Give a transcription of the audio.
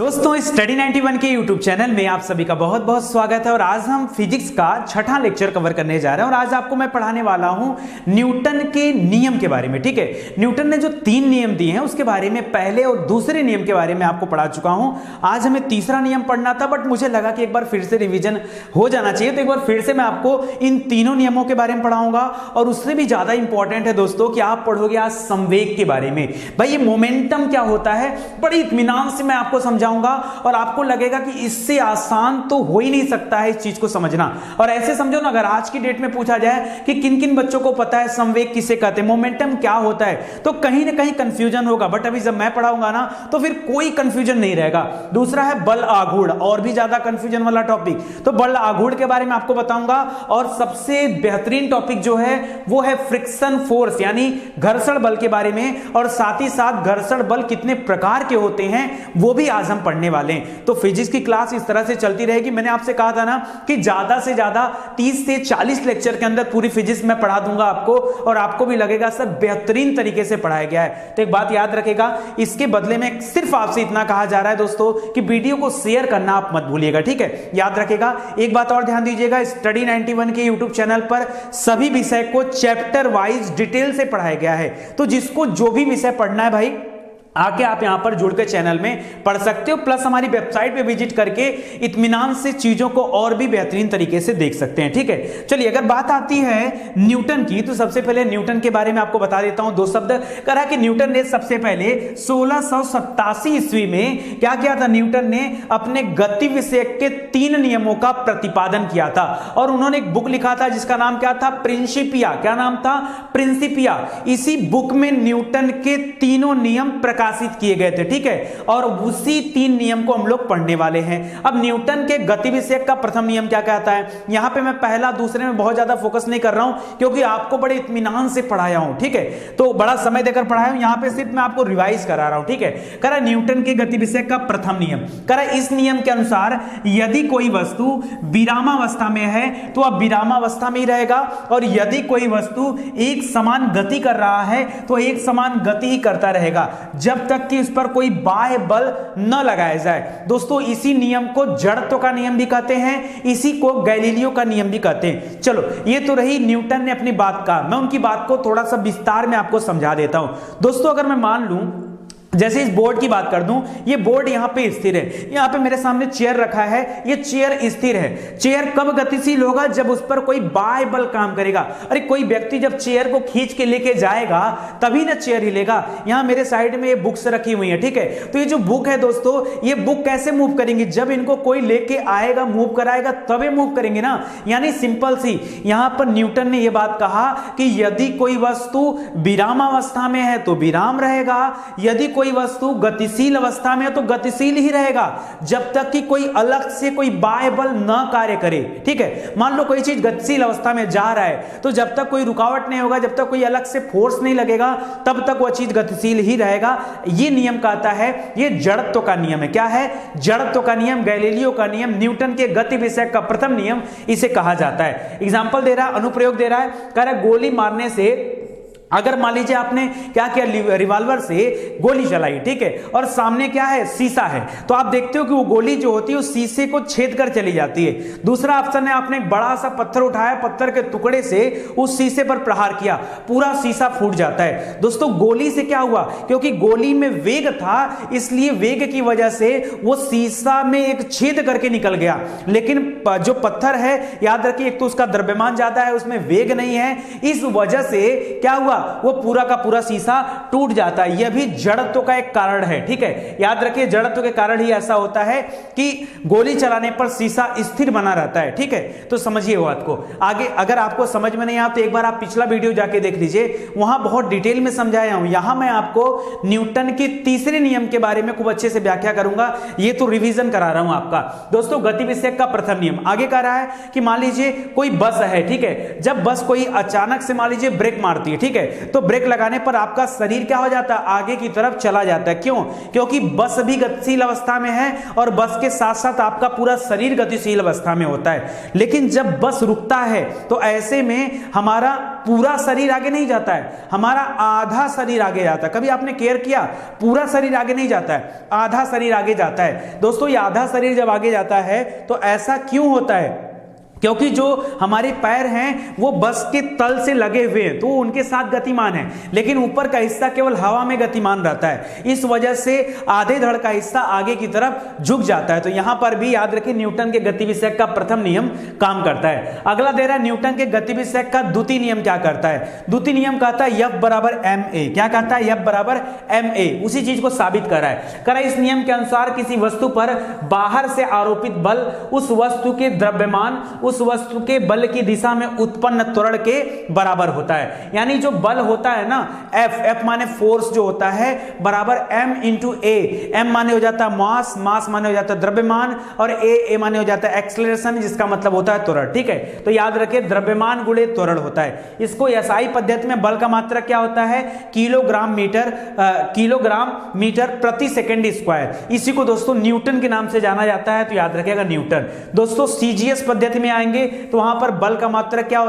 दोस्तों स्टडी 91 के YouTube channel में आप सभी का बहुत बहुत स्वागत है। और आज हम फिजिक्स का छठा लेक्चर कवर करने जा रहे हैं। और आज आपको मैं पढ़ाने वाला हूं न्यूटन के नियम के बारे में। ठीक है, न्यूटन ने जो 3 नियम दिए हैं उसके बारे में पहले और दूसरे नियम के बारे में आपको पढ़ा चुका हूं। आज हमें तीसरा नियम पढ़ना था, बट मुझे लगा कि एक बार फिर से रिविजन हो जाना चाहिए, तो एक बार फिर से मैं आपको इन तीनों नियमों के बारे में पढ़ाऊंगा। और उससे भी ज्यादा इंपॉर्टेंट है दोस्तों कि आप पढ़ोगे आज संवेग के बारे में। भाई ये मोमेंटम क्या होता है, बड़ी इत्मीनान से मैं आपको समझाऊंगा और आपको लगेगा कि इससे आसान तो हो ही नहीं सकता है इस चीज को समझना। और ऐसे समझो ना, अगर आज की डेट में पूछा जाए कि किन किन बच्चों को पता है संवेग किसे कहते हैं, मोमेंटम क्या होता है, तो कहीं ना कहीं कंफ्यूजन होगा। बट अभी जब मैं पढ़ाऊंगा ना तो फिर कोई कंफ्यूजन नहीं रहेगा। दूसरा है बल आघूर्ण, और भी ज्यादा कंफ्यूजन वाला टॉपिक, तो बल आघूर्ण के बारे में आपको बताऊंगा। और सबसे बेहतरीन टॉपिक जो है वो है फ्रिक्शन फोर्स, यानी घर्षण बल के बारे में। और साथ ही साथ घर्षण बल कितने प्रकार के होते हैं वो भी आज हम पढ़ने वाले हैं। तो फिजिक्स की क्लास इस तरह से चलती रहेगी। मैंने आपसे कहा था ना कि ज्यादा से ज्यादा 30 से 40 लेक्चर के अंदर पूरी फिजिक्स में पढ़ा दूंगा आपको, और आपको भी लगेगा सर बेहतरीन तरीके से पढ़ाया गया है। तो एक बात याद रखेगा, इसके बदले में सिर्फ आपसे इतना कहा जा रहा है दोस्तों कि वीडियो को शेयर करना आप मत भूलिएगा। ठीक है, याद रखेगा। एक बात और ध्यान दीजिएगा, स्टडी 91 के यूट्यूब चैनल पर सभी विषय को चैप्टर वाइज डिटेल से पढ़ाया गया है। तो जिसको जो भी विषय पढ़ना है भाई, आके आप यहां पर जुड़ के चैनल में पढ़ सकते हो। प्लस हमारी वेबसाइट पे विजिट करके इत्मीनान से चीजों को और भी बेहतरीन तरीके से देख सकते हैं। ठीक है, चलिए अगर बात आती है न्यूटन की, तो सबसे पहले न्यूटन के बारे में आपको बता देता हूं 2 शब्द। कहा कि न्यूटन ने सबसे पहले 1687 ईस्वी में क्या किया था, न्यूटन ने अपने गति विषय के 3 नियमों का प्रतिपादन किया था। और उन्होंने एक बुक लिखा था जिसका नाम क्या था, प्रिंसिपिया। क्या नाम था, प्रिंसिपिया। इसी बुक में न्यूटन के तीनों नियम प्रकाशित किए गए थे। ठीक है, और उसी 3 नियम को हम लोग पढ़ने वाले हैं। अब न्यूटन के गति विषयक का प्रथम नियम क्या कहता है, यहां पे मैं पहला दूसरे में बहुत ज्यादा फोकस नहीं कर रहा हूं क्योंकि आपको बड़े इत्मीनान से पढ़ाया हूं। ठीक है, तो बड़ा समय देकर पढ़ाया हूं, यहां पे सिर्फ मैं आपको रिवाइज करा रहा हूं। ठीक है, कह रहा न्यूटन के गति विषयक का प्रथम नियम, कह रहा इस नियम के अनुसार यदि कोई वस्तु विरामावस्था में है तो वह विरामावस्था में ही रहेगा, और यदि कोई वस्तु एक समान गति कर रहा है तो एक समान गति ही करता रहेगा जब तक कि उस पर कोई बाह्य बल न लगाया जाए। दोस्तों इसी नियम को जड़त्व का नियम भी कहते हैं, इसी को गैलीलियो का नियम भी कहते हैं। चलो ये तो रही न्यूटन ने अपनी बात का, मैं उनकी बात को थोड़ा सा विस्तार में आपको समझा देता हूं। दोस्तों अगर मैं मान लूं, जैसे इस बोर्ड की बात कर दूं, ये बोर्ड यहां पे स्थिर है, यहां पे मेरे सामने चेयर रखा है, ये चेयर स्थिर है। चेयर कब गतिशील होगा, जब उस पर कोई बाह्य बल काम करेगा। अरे कोई व्यक्ति जब चेयर को खींच के लेके जाएगा तभी ना चेयर हिलेगा। यहां मेरे साइड में ये बुक्स रखी हुई है। ठीक है, तो ये जो बुक है दोस्तों, ये बुक कैसे मूव करेंगी, जब इनको कोई लेके आएगा, मूव कराएगा तभी मूव करेंगे ना। यानी सिंपल सी, यहां पर न्यूटन ने यह बात कहा कि यदि कोई वस्तु विरामावस्था में है तो विराम रहेगा, यदि कोई वस्तु गतिशील अवस्था में है तो गतिशील ही रहेगा, जब तक कि कोई अलग से कोई बाह्य बल न कार्य करे। ठीक है, मान लो कोई चीज गतिशील अवस्था में जा रहा है तो जब तक कोई रुकावट नहीं होगा, जब तक कोई अलग से फोर्स नहीं लगेगा, तब तक वह चीज गतिशील ही रहेगा। यह नियम कहता है, यह जड़त्व का नियम है। क्या है, जड़त्व का नियम, गैलीलियो का नियम, न्यूटन के गति विषयक का प्रथम नियम इसे कहा जाता है। एग्जांपल दे रहा है, अनुप्रयोग दे रहा है, कह रहा है गोली मारने से, अगर मान लीजिए आपने क्या किया, रिवॉल्वर से गोली चलाई, ठीक है, और सामने क्या है, शीशा है, तो आप देखते हो कि वो गोली जो होती है उस शीशे को छेद कर चली जाती है। दूसरा ऑप्शन है, आपने एक बड़ा सा पत्थर उठाया, पत्थर के टुकड़े से उस शीशे पर प्रहार किया, पूरा शीशा फूट जाता है। दोस्तों गोली से क्या हुआ, क्योंकि गोली में वेग था, इसलिए वेग की वजह से वो शीशा में एक छेद करके निकल गया। लेकिन जो पत्थर है, याद रखिए, एक तो उसका द्रव्यमान ज्यादा है, उसमें वेग नहीं है, इस वजह से क्या हुआ, वो पूरा का पूरा शीशा टूट जाता है। यह भी जड़त्व का एक कारण है। ठीक है, याद रखिए, जड़त्व के कारण ही ऐसा होता है कि गोली चलाने पर शीशा स्थिर बना रहता है। ठीक है, तो समझिए बात को। आगे अगर आपको समझ में नहीं आया तो एक बार आप पिछला वीडियो जाके देख लीजिए, वहां बहुत डिटेल में समझाया हूं। यहां मैं आपको न्यूटन के तीसरे नियम के बारे में खूब अच्छे से व्याख्या करूंगा, ये तो रिवीजन करा रहा हूं आपका। दोस्तों गति विषयक का प्रथम नियम आगे कह रहा है कि मान लीजिए कोई बस है, ठीक है, जब बस कोई अचानक से मान लीजिए ब्रेक मारती है, ठीक है, तो ब्रेक लगाने पर आपका शरीर क्या हो जाता है, आगे की तरफ चला जाता है। क्यों? क्योंकि बस भी गतिशील अवस्था में है और बस के साथ साथ आपका पूरा शरीर गतिशील अवस्था में होता है। लेकिन जब बस रुकता है तो ऐसे में हमारा पूरा शरीर आगे नहीं जाता है, हमारा आधा शरीर आगे जाता है। कभी आपने केयर किया? पूरा शरीर आगे नहीं जाता है, आधा शरीर आगे जाता है। दोस्तों ये आधा शरीर जब आगे जाता है तो ऐसा क्यों होता है? क्योंकि जो हमारे पैर हैं वो बस के तल से लगे हुए हैं तो उनके साथ गतिमान है, लेकिन ऊपर का हिस्सा केवल हवा में गतिमान रहता है। इस वजह से आधे धड़ का हिस्सा आगे की तरफ झुक जाता है। तो यहां पर भी याद रखिए न्यूटन के गति विषयक का प्रथम नियम काम करता है। अगला दे रहा है न्यूटन के गति विषयक का द्वितीय नियम क्या करता है। द्वितीय नियम कहता है F बराबर ma। क्या कहता है? F बराबर ma। उसी चीज को साबित कर रहा है। कह रहा है इस नियम के अनुसार किसी वस्तु पर बाहर से आरोपित बल उस वस्तु के द्रव्यमान उस वस्तु के बल की दिशा में उत्पन्न त्वरण के बराबर होता है। यानी जो बल होता है ना F माने फोर्स जो होता है बराबर m इंटू ए। m माने हो जाता है मास, मास माने हो जाता है द्रव्यमान, और ए माने हो जाता है एक्सेलरेशन, जिसका मतलब होता है त्वरण। ठीक है, तो याद रखिए द्रव्यमान गुणे त्वरण होता है। इसको एसआई पद्धति में बल का मात्रक क्या होता है? किलोग्राम मीटर प्रति सेकंड स्क्वायर। इसी को दोस्तों न्यूटन के नाम से जाना जाता है, तो याद रखिएगा न्यूटन। दोस्तों सीजीएस पद्धति में आएंगे तो वहां पर बल का मात्रक क्या होता है?